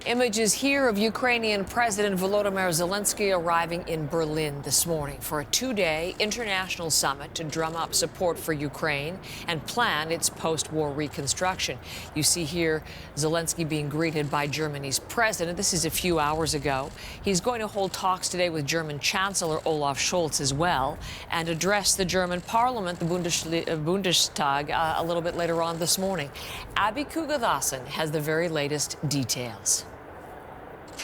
Images here of Ukrainian President Volodymyr Zelenskyy arriving in Berlin this morning for a two-day international summit to drum up support for Ukraine and plan its post-war reconstruction. You see here Zelenskyy being greeted by Germany's president. This is a few hours ago. He's going to hold talks today with German Chancellor Olaf Scholz as well and address the German parliament, the Bundestag, a little bit later on this morning. Abby Kugathasan has the very latest details.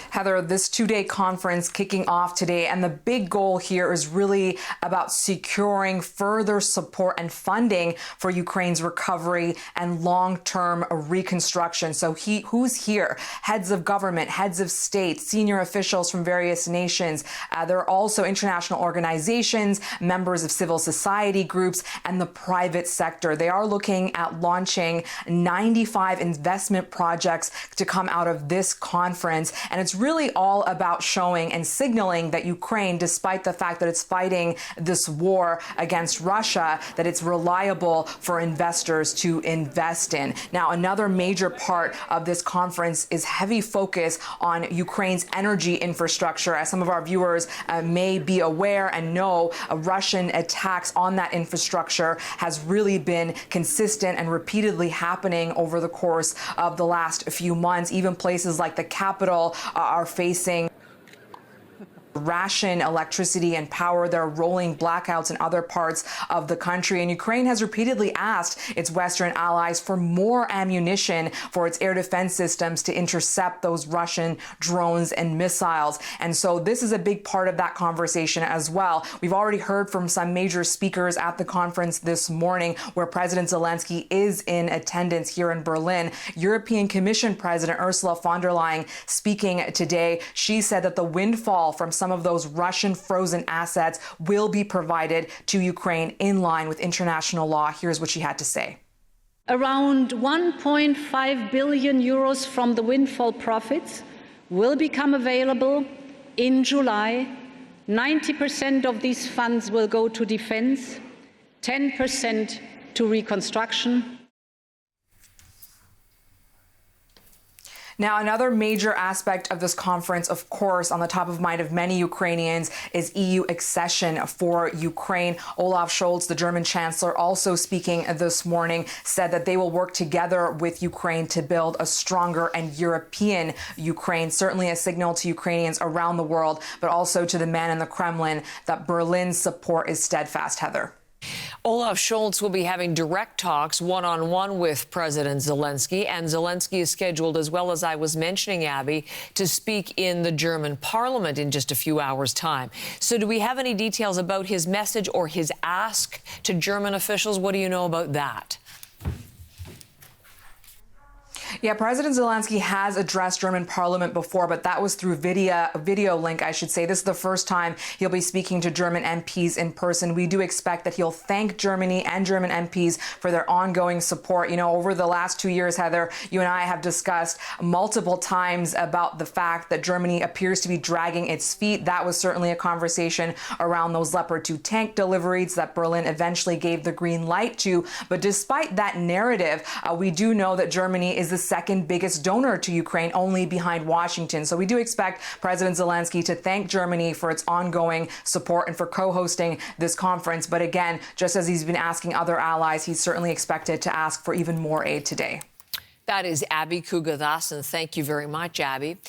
Heather, this two-day conference kicking off today, and the big goal here is really about securing further support and funding for Ukraine's recovery and long-term reconstruction. So who's here? Heads of government, heads of state, senior officials from various nations. There are also international organizations, members of civil society groups, and the private sector. They are looking at launching 95 investment projects to come out of this conference. And it's really all about showing and signaling that Ukraine, despite the fact that it's fighting this war against Russia, that it's reliable for investors to invest in. Now, another major part of this conference is heavy focus on Ukraine's energy infrastructure. As some of our viewers may be aware and know, Russian attacks on that infrastructure has really been consistent and repeatedly happening over the course of the last few months. Even places like the capital are facing ration electricity and power. There are rolling blackouts in other parts of the country. And Ukraine has repeatedly asked its Western allies for more ammunition for its air defense systems to intercept those Russian drones and missiles. And so this is a big part of that conversation as well. We've already heard from some major speakers at the conference this morning where President Zelenskyy is in attendance here in Berlin. European Commission President Ursula von der Leyen speaking today. She said that the windfall from some of those Russian frozen assets will be provided to Ukraine in line with international law. Here's what she had to say. Around 1.5 billion euros from the windfall profits will become available in July. 90% of these funds will go to defense, 10% to reconstruction. Now, another major aspect of this conference, of course, on the top of mind of many Ukrainians, is EU accession for Ukraine. Olaf Scholz, the German Chancellor, also speaking this morning, said that they will work together with Ukraine to build a stronger and European Ukraine. Certainly a signal to Ukrainians around the world, but also to the man in the Kremlin that Berlin's support is steadfast, Heather. Olaf Scholz will be having direct talks one-on-one with President Zelenskyy, and Zelenskyy is scheduled, as well as I was mentioning, Abby, to speak in the German parliament in just a few hours' time. So do we have any details about his message or his ask to German officials? What do you know about that? Yeah, President Zelenskyy has addressed German parliament before, but that was through video link, I should say. This is the first time he'll be speaking to German MPs in person. We do expect that he'll thank Germany and German MPs for their ongoing support. You know, over the last 2 years, Heather, you and I have discussed multiple times about the fact that Germany appears to be dragging its feet. That was certainly a conversation around those Leopard 2 tank deliveries that Berlin eventually gave the green light to. But despite that narrative, we do know that Germany is the second biggest donor to Ukraine, only behind Washington. So we do expect President Zelenskyy to thank Germany for its ongoing support and for co-hosting this conference. But again, just as he's been asking other allies, he's certainly expected to ask for even more aid today. That is Abby Kugathasan. Thank you very much, Abby.